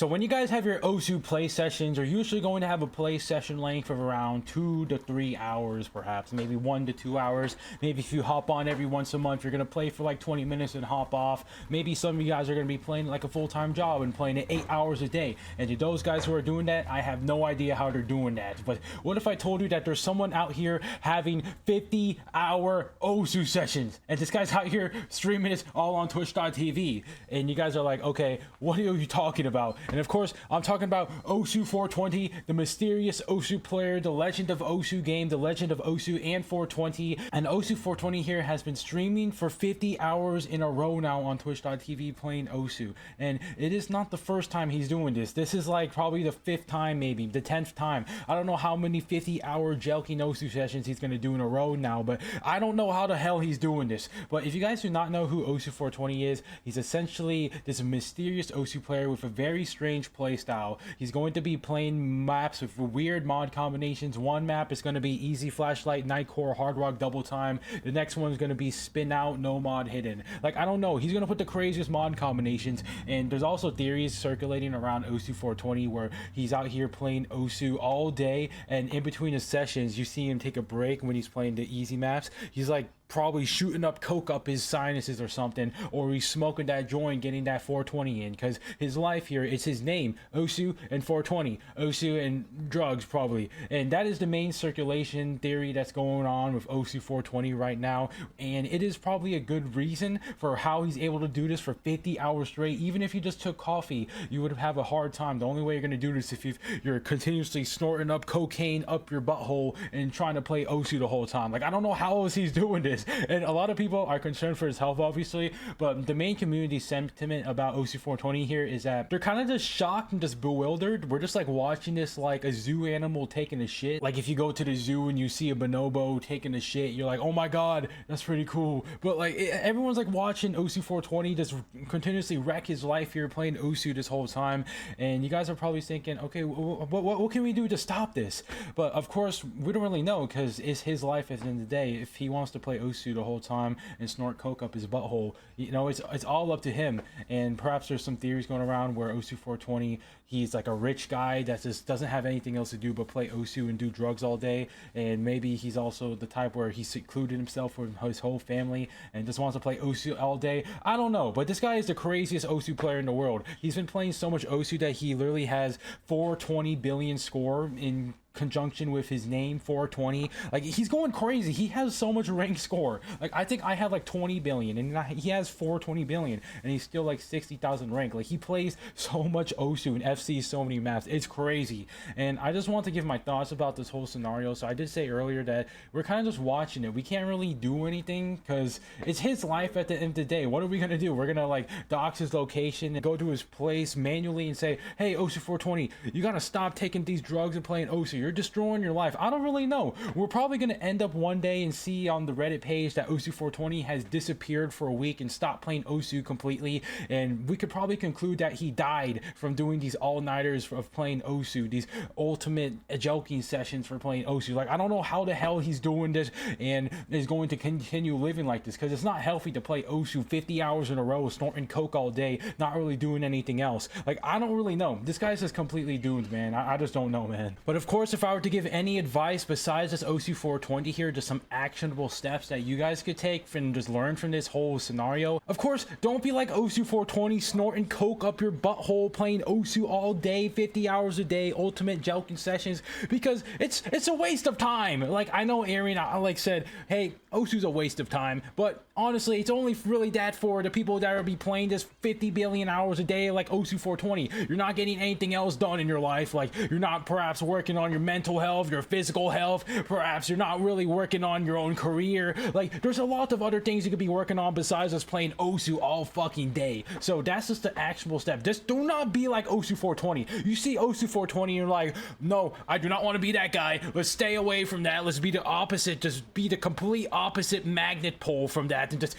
So when you guys have your OSU play sessions, you're usually going to have a play session length of around 2 to 3 hours, perhaps maybe 1 to 2 hours. Maybe if you hop on every once a month, you're going to play for like 20 minutes and hop off. Maybe some of you guys are going to be playing like a full-time job and playing it 8 hours a day. And to those guys who are doing that, I have no idea how they're doing that. But what if I told you that there's someone out here having 50-hour OSU sessions, and this guy's out here streaming this all on twitch.tv, and you guys are like, okay, what are you talking about? And of course, I'm talking about OSU 420, the mysterious OSU player, the legend of OSU game, the legend of OSU and 420. And OSU 420 here has been streaming for 50 hours in a row now on twitch.tv playing OSU. And it is not the first time he's doing this. This is like probably the 5th time, maybe the 10th time. I don't know how many 50-hour jelking OSU sessions he's going to do in a row now, but I don't know how the hell he's doing this. But if you guys do not know who OSU 420 is, he's essentially this mysterious OSU player with a very strange play style. He's going to be playing maps with weird mod combinations. One map is going to be easy flashlight, night core, hard rock, double time. The next one is going to be spin out, no mod hidden. Like, I don't know, he's going to put the craziest mod combinations. And there's also theories circulating around OSU 420 where he's out here playing OSU all day, and in between his sessions you see him take a break when he's playing the easy maps. He's like probably shooting up coke up his sinuses or something, or he's smoking that joint, getting that 420 in, because his life here, it's his name, OSU and 420, OSU and drugs probably. And that is the main circulation theory that's going on with OSU 420 right now, and it is probably a good reason for how he's able to do this for 50 hours straight. Even if you just took coffee, you would have a hard time. The only way you're going to do this if you're continuously snorting up cocaine up your butthole and trying to play OSU the whole time. Like, I don't know how else he's doing this. And a lot of people are concerned for his health, obviously, but the main community sentiment about OSU 420 here is that they're kind of just shocked and just bewildered. We're just like watching this like a zoo animal taking a shit. Like if you go to the zoo and you see a bonobo taking a shit, you're like, oh my god, that's pretty cool. But like everyone's like watching OSU 420 just continuously wreck his life here playing OSU this whole time, and you guys are probably thinking, okay, what can we do to stop this? But of course we don't really know, because it's his life at the end of the day. If he wants to play OSU the whole time and snort coke up his butthole, you know, it's all up to him. And perhaps there's some theories going around where OSU 420, he's like a rich guy that just doesn't have anything else to do but play OSU and do drugs all day. And maybe he's also the type where he secluded himself from his whole family and just wants to play OSU all day. I don't know, but this guy is the craziest OSU player in the world. He's been playing so much OSU that he literally has 420 billion score in conjunction with his name, 420. Like, he's going crazy. He has so much ranked score. Like, I think I have like 20 billion and he has 420 billion, and he's still like 60,000 ranked. Like, he plays so much OSU and FC so many maps. It's crazy. And I just want to give my thoughts about this whole scenario. So I did say earlier that we're kind of just watching it. We can't really do anything because it's his life at the end of the day. What are we gonna do? We're gonna like dox his location and go to his place manually and say, hey, OSU 420, you gotta stop taking these drugs and playing OSU. You're destroying your life. I don't really know. We're probably going to end up one day and see on the Reddit page that OSU 420 has disappeared for a week and stopped playing OSU completely, and we could probably conclude that he died from doing these all-nighters of playing OSU, these ultimate joking sessions for playing OSU. Like, I don't know how the hell he's doing this and is going to continue living like this, because it's not healthy to play OSU 50 hours in a row, snorting coke all day, not really doing anything else. Like, I don't really know. This guy's just completely doomed, man. I just don't know, man. But of course, if I were to give any advice besides this OSU 420 here, just some actionable steps that you guys could take and just learn from this whole scenario. Of course, don't be like OSU 420, snorting coke up your butthole, playing OSU all day, 50 hours a day, ultimate joking sessions, because it's a waste of time. Like, I know Aaron, I like said, hey, OSU's a waste of time, but honestly, it's only really that for the people that are be playing this 50 billion hours a day like OSU 420. You're not getting anything else done in your life. Like, you're not perhaps working on your mental health, your physical health. Perhaps you're not really working on your own career. Like, there's a lot of other things you could be working on besides just playing OSU all fucking day. So that's just the actionable step. Just do not be like OSU 420. You see OSU 420 and you're like, no, I do not want to be that guy. Let's stay away from that. Let's be the opposite. Just be the complete opposite magnet pole from that, and just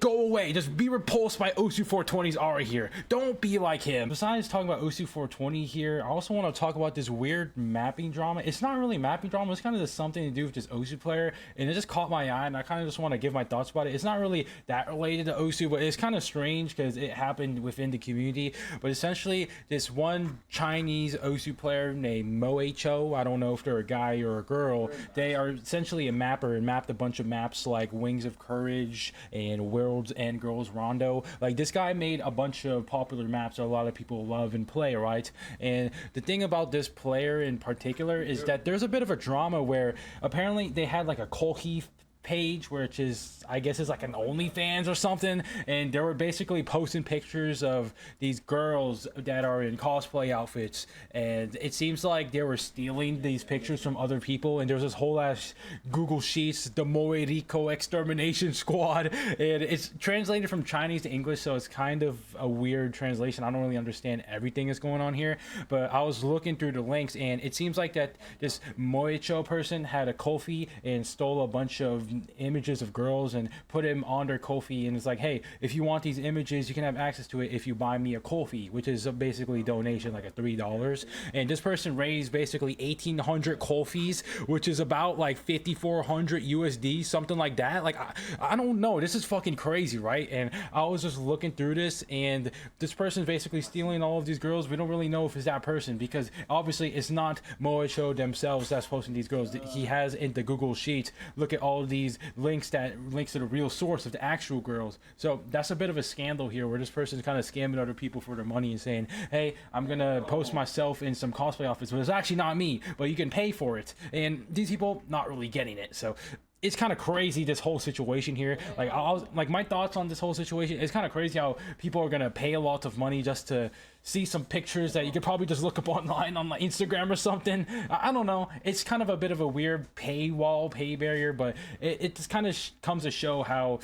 go away. Just be repulsed by Osu 420's aura here. Don't be like him. Besides talking about Osu 420 here, I also want to talk about this weird mapping drama. It's not really mapping drama. It's kind of just something to do with this Osu player, and it just caught my eye, and I kind of just want to give my thoughts about it. It's not really that related to Osu, but it's kind of strange because it happened within the community. But essentially, this one Chinese Osu player named Moecho, I don't know if they're a guy or a girl, they are essentially a mapper and mapped a bunch of maps like Wings of Courage and World's End Girls Rondo. Like, this guy made a bunch of popular maps that a lot of people love and play, right? And the thing about this player in particular is that there's a bit of a drama where apparently they had like a Kolhi page, which is, I guess, is like an OnlyFans or something, and they were basically posting pictures of these girls that are in cosplay outfits, and it seems like they were stealing these pictures from other people. And there's this whole ass Google Sheets, the Moecho Extermination Squad, and it's translated from Chinese to English, so it's kind of a weird translation. I don't really understand everything that's going on here, but I was looking through the links, and it seems like that this Moecho person had a Kofi and stole a bunch of images of girls and put him on their Ko-fi, and it's like, hey, if you want these images, you can have access to it if you buy me a Ko-fi, which is basically a donation, like a $3. And this person raised basically 1,800 Ko-fis, which is about like 5,400 USD, something like that. Like, I don't know, this is fucking crazy, right? And I was just looking through this, and this person's basically stealing all of these girls. We don't really know if it's that person, because obviously it's not Moecho themselves that's posting these girls. He has in the Google Sheets, look at all of these links to the real source of the actual girls. So that's a bit of a scandal here, where this person's kind of scamming other people for their money and saying, hey, I'm gonna post myself in some cosplay outfits, but it's actually not me, but you can pay for it. And these people not really getting it. So it's kind of crazy, this whole situation here. Like, my thoughts on this whole situation, it's kind of crazy how people are gonna pay a lot of money just to see some pictures that you could probably just look up online on like Instagram or something. I don't know, it's kind of a bit of a weird pay barrier, but it just kind of comes to show how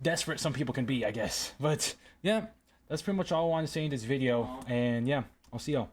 desperate some people can be, I guess. But yeah, that's pretty much all I want to say in this video, and yeah, I'll see y'all.